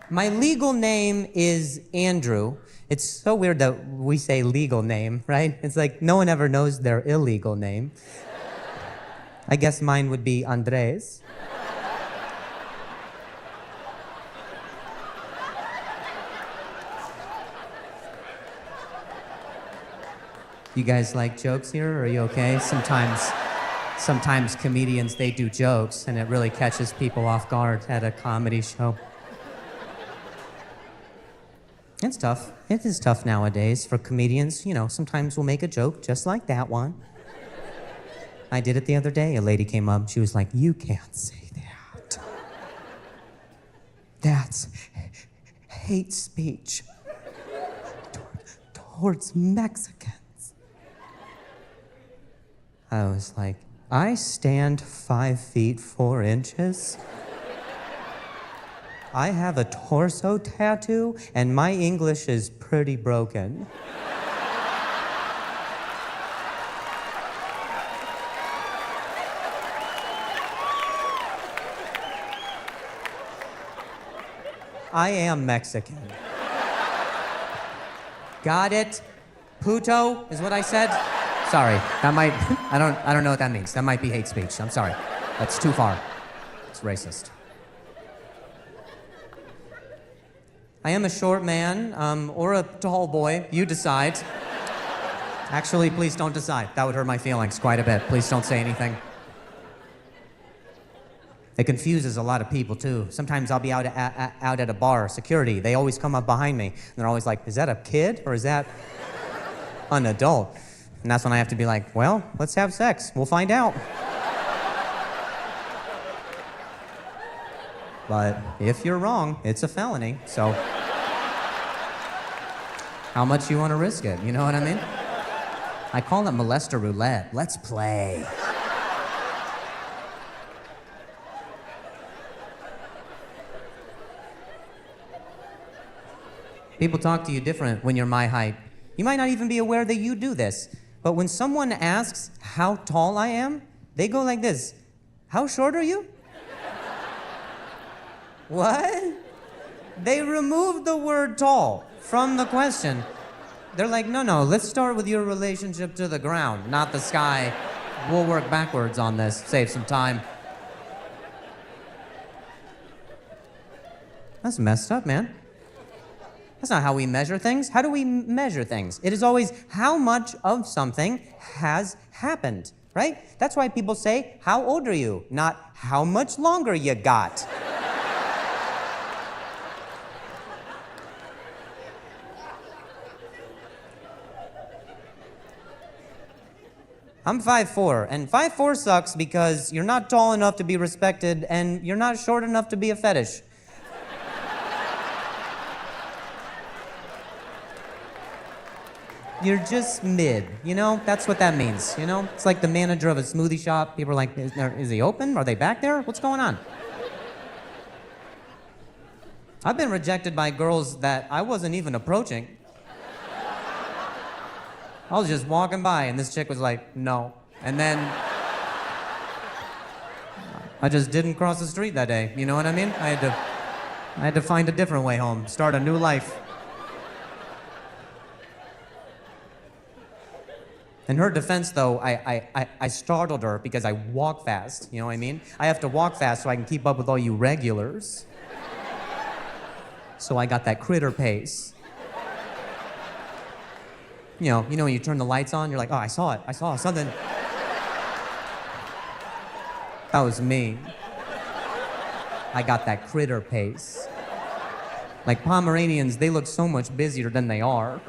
My legal name is Andrew. It's so weird that we say legal name, right? It's like no one ever knows their illegal name. I guess mine would be Andres. You guys like jokes here? Are you okay? Sometimes comedians, they do jokes, and it really catches people off guard at a comedy show. It's tough. It is tough nowadays for comedians. You know, sometimes we'll make a joke just like that one. I did it the other day. A lady came up. She was like, "You can't say that. That's hate speech towards Mexicans." I was like, I stand 5 feet 4 inches. I have a torso tattoo, and my English is pretty broken. I am Mexican. Got it? Puto is what I said? Sorry, that might, I don't know what that means. That might be hate speech. I'm sorry. That's too far. It's racist. I am a short man, or a tall boy. You decide. Actually, please don't decide. That would hurt my feelings quite a bit. Please don't say anything. It confuses a lot of people, too. Sometimes I'll be out at a bar, security. They always come up behind me, and they're always like, is that a kid, or is that an adult? And that's when I have to be like, well, let's have sex. We'll find out. But if you're wrong, it's a felony, so how much you want to risk it? You know what I mean? I call it molester roulette. Let's play. People talk to you different when you're my height. You might not even be aware that you do this. But when someone asks how tall I am, they go like this. How short are you? What? They removed the word tall from the question. They're like, no, let's start with your relationship to the ground, not the sky. We'll work backwards on this, save some time. That's messed up, man. That's not how we measure things. How do we measure things? It is always how much of something has happened, right? That's why people say, how old are you? Not how much longer you got. I'm 5'4", and 5'4" sucks because you're not tall enough to be respected and you're not short enough to be a fetish. You're just mid, you know? That's what that means, you know? It's like the manager of a smoothie shop. People are like, is he open? Are they back there? What's going on? I've been rejected by girls that I wasn't even approaching. I was just walking by and this chick was like, no. And then I just didn't cross the street that day, you know what I mean? I had to find a different way home, start a new life. In her defense, though, I startled her because I walk fast, you know what I mean? I have to walk fast so I can keep up with all you regulars. So I got that critter pace. You know when you turn the lights on, you're like, oh, I saw something. That was me. I got that critter pace. Like Pomeranians, they look so much busier than they are.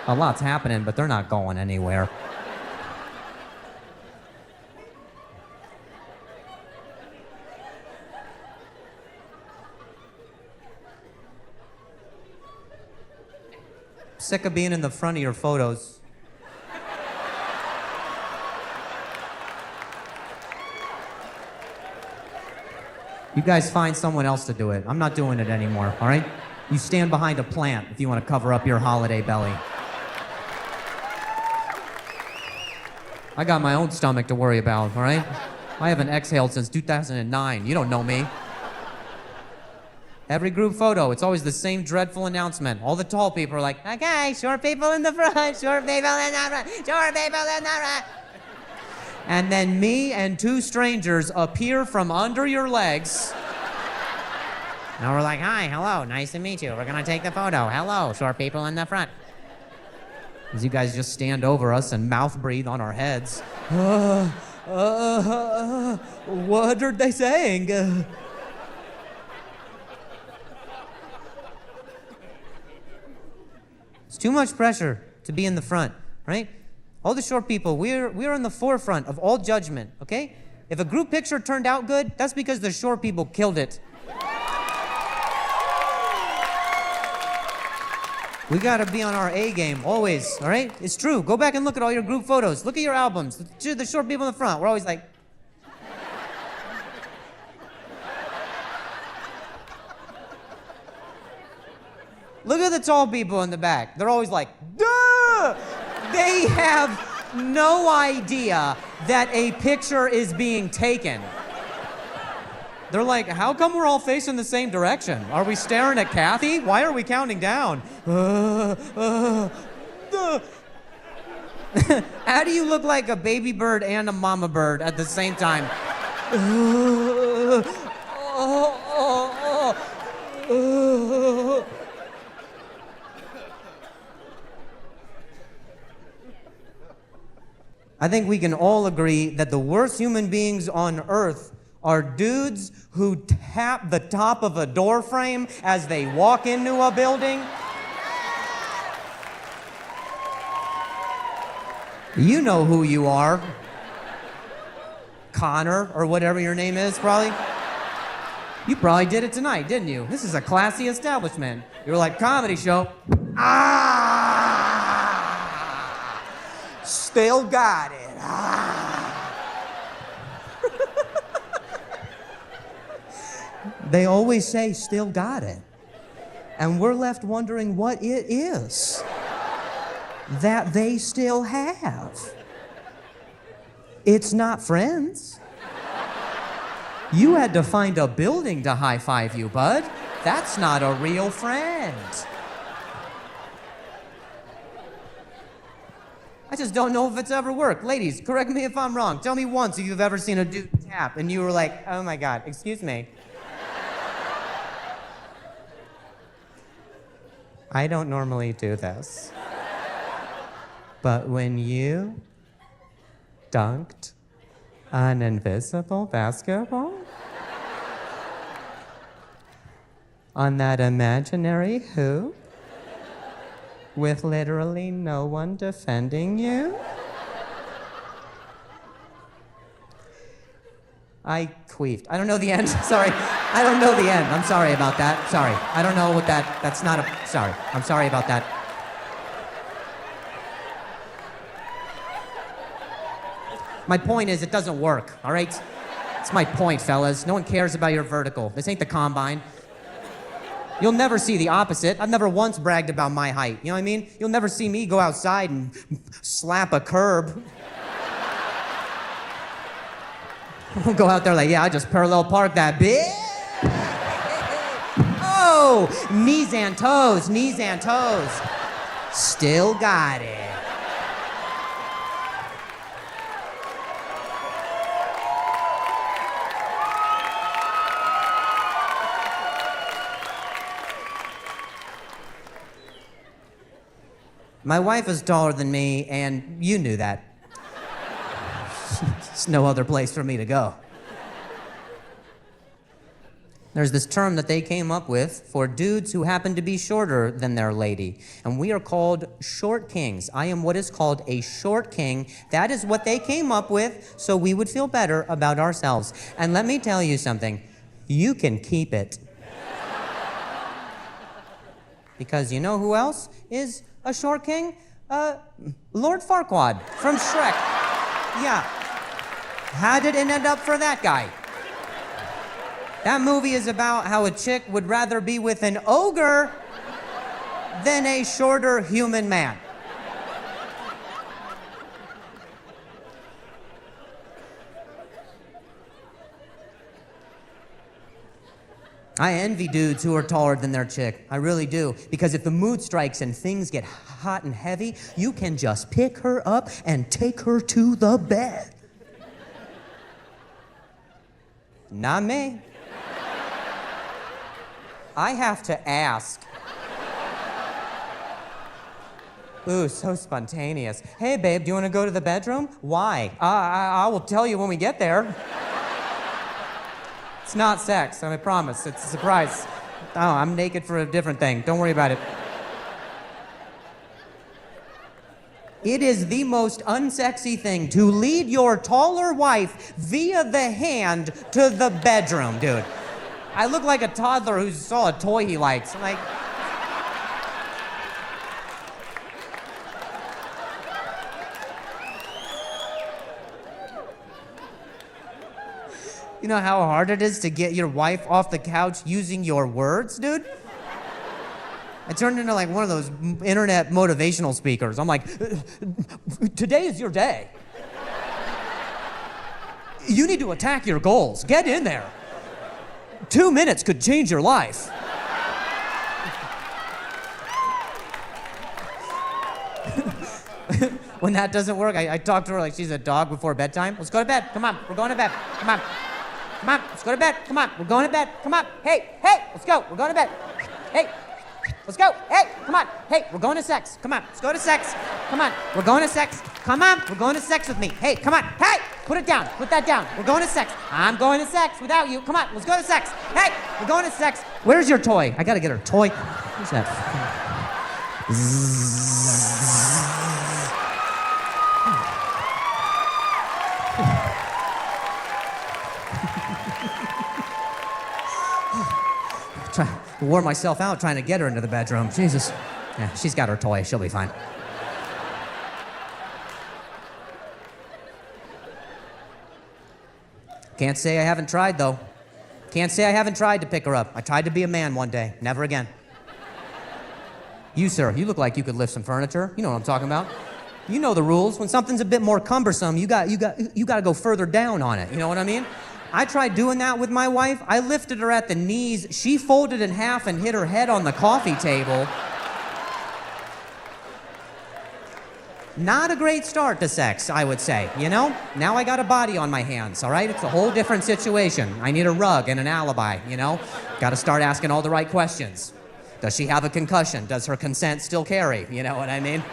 A lot's happening, but they're not going anywhere. Sick of being in the front of your photos. You guys find someone else to do it. I'm not doing it anymore, all right? You stand behind a plant if you want to cover up your holiday belly. I got my own stomach to worry about, all right? I haven't exhaled since 2009. You don't know me. Every group photo, it's always the same dreadful announcement. All the tall people are like, okay, short people in the front, short people in the front, short people in the front. And then me and two strangers appear from under your legs. And we're like, hi, hello, nice to meet you. We're gonna take the photo. Hello, short people in the front. As you guys just stand over us and mouth breathe on our heads. What are they saying? It's too much pressure to be in the front, right? All the short people, we're in the forefront of all judgment, okay? If a group picture turned out good, that's because the short people killed it. We gotta be on our A game, always, all right? It's true. Go back and look at all your group photos. Look at your albums. The short people in the front, we're always like... Look at the tall people in the back. They're always like, duh! They have no idea that a picture is being taken. They're like, how come we're all facing the same direction? Are we staring at Kathy? Why are we counting down? How do you look like a baby bird and a mama bird at the same time? I think we can all agree that the worst human beings on earth are dudes who tap the top of a door frame as they walk into a building. You know who you are. Connor, or whatever your name is, probably. You probably did it tonight, didn't you? This is a classy establishment. You were like, comedy show. Still got it. They always say, still got it. And we're left wondering what it is that they still have. It's not friends. You had to find a building to high-five you, bud. That's not a real friend. I just don't know if it's ever worked. Ladies, correct me if I'm wrong. Tell me once if you've ever seen a dude tap and you were like, oh my God, excuse me. I don't normally do this. But when you dunked an invisible basketball on that imaginary hoop with literally no one defending you, I queefed. I don't know the end. Sorry. I don't know the end. I'm sorry about that. Sorry. I don't know what that's not a... Sorry. I'm sorry about that. My point is, it doesn't work, all right? It's my point, fellas. No one cares about your vertical. This ain't the combine. You'll never see the opposite. I've never once bragged about my height. You know what I mean? You'll never see me go outside and slap a curb. We'll go out there like, yeah, I just parallel parked that bitch. Oh, knees and toes, knees and toes. Still got it. My wife is taller than me, and you knew that. There's no other place for me to go. There's this term that they came up with for dudes who happen to be shorter than their lady, and we are called short kings. I am what is called a short king. That is what they came up with, so we would feel better about ourselves. And let me tell you something, you can keep it. Because you know who else is a short king? Lord Farquaad from Shrek. Yeah. How did it end up for that guy? That movie is about how a chick would rather be with an ogre than a shorter human man. I envy dudes who are taller than their chick. I really do. Because if the mood strikes and things get hot and heavy, you can just pick her up and take her to the bed. Not me. I have to ask. Ooh, so spontaneous. Hey, babe, do you want to go to the bedroom? Why? I will tell you when we get there. It's not sex, I promise. It's a surprise. Oh, I'm naked for a different thing. Don't worry about it. It is the most unsexy thing to lead your taller wife via the hand to the bedroom, dude. I look like a toddler who saw a toy he likes. Like, you know how hard it is to get your wife off the couch using your words, dude? I turned into like one of those internet motivational speakers. I'm like, today is your day. You need to attack your goals. Get in there. 2 minutes could change your life. When that doesn't work, I talk to her like she's a dog before bedtime. Let's go to bed. Come on, we're going to bed. Come on. Come on, let's go to bed. Come on, we're going to bed. Come on. Hey, let's go. We're going to bed. Hey, let's go. Hey, come on. Hey, we're going to sex. Come on, let's go to sex. Come on, we're going to sex. Come on, we're going to sex with me. Hey, come on. Hey, put it down. Put that down. We're going to sex. I'm going to sex without you. Come on, let's go to sex. Hey, we're going to sex. Where's your toy? I gotta get her a toy. Where's that? Wore myself out trying to get her into the bedroom. Jesus. Yeah, she's got her toy. She'll be fine. Can't say I haven't tried, though. Can't say I haven't tried to pick her up. I tried to be a man one day. Never again. You, sir, you look like you could lift some furniture. You know what I'm talking about. You know the rules. When something's a bit more cumbersome, you got to go further down on it. You know what I mean? I tried doing that with my wife. I lifted her at the knees. She folded in half and hit her head on the coffee table. Not a great start to sex, I would say, you know? Now I got a body on my hands, all right? It's a whole different situation. I need a rug and an alibi, you know? Got to start asking all the right questions. Does she have a concussion? Does her consent still carry? You know what I mean?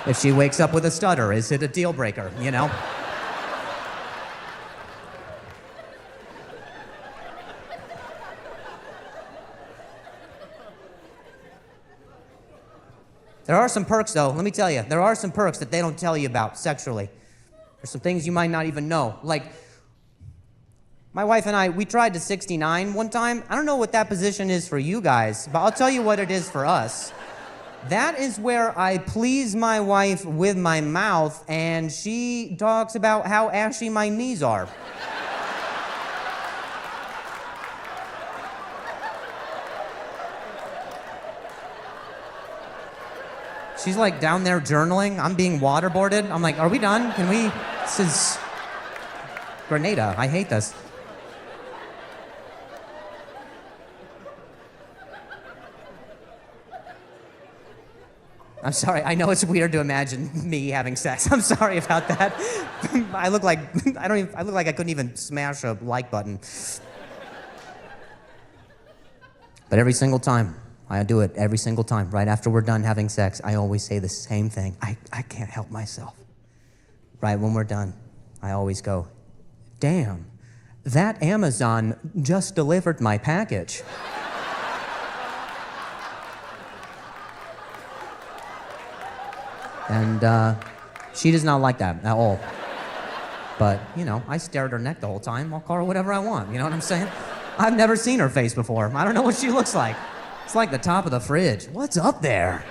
If she wakes up with a stutter, is it a deal breaker, you know? There are some perks, though. Let me tell you. There are some perks that they don't tell you about sexually. There's some things you might not even know. Like, my wife and I, we tried to 69 one time. I don't know what that position is for you guys, but I'll tell you what it is for us. That is where I please my wife with my mouth, and she talks about how ashy my knees are. She's like down there journaling. I'm being waterboarded. I'm like, are we done? Can we? This is Grenada. I hate this. I'm sorry. I know it's weird to imagine me having sex. I'm sorry about that. I look like I look like I couldn't even smash a like button. But every single time. I do it every single time. Right after we're done having sex, I always say the same thing. I can't help myself. Right when we're done, I always go, damn, that Amazon just delivered my package. And she does not like that at all. But, you know, I stare at her neck the whole time. I'll call her whatever I want. You know what I'm saying? I've never seen her face before. I don't know what she looks like. It's like the top of the fridge. What's up there?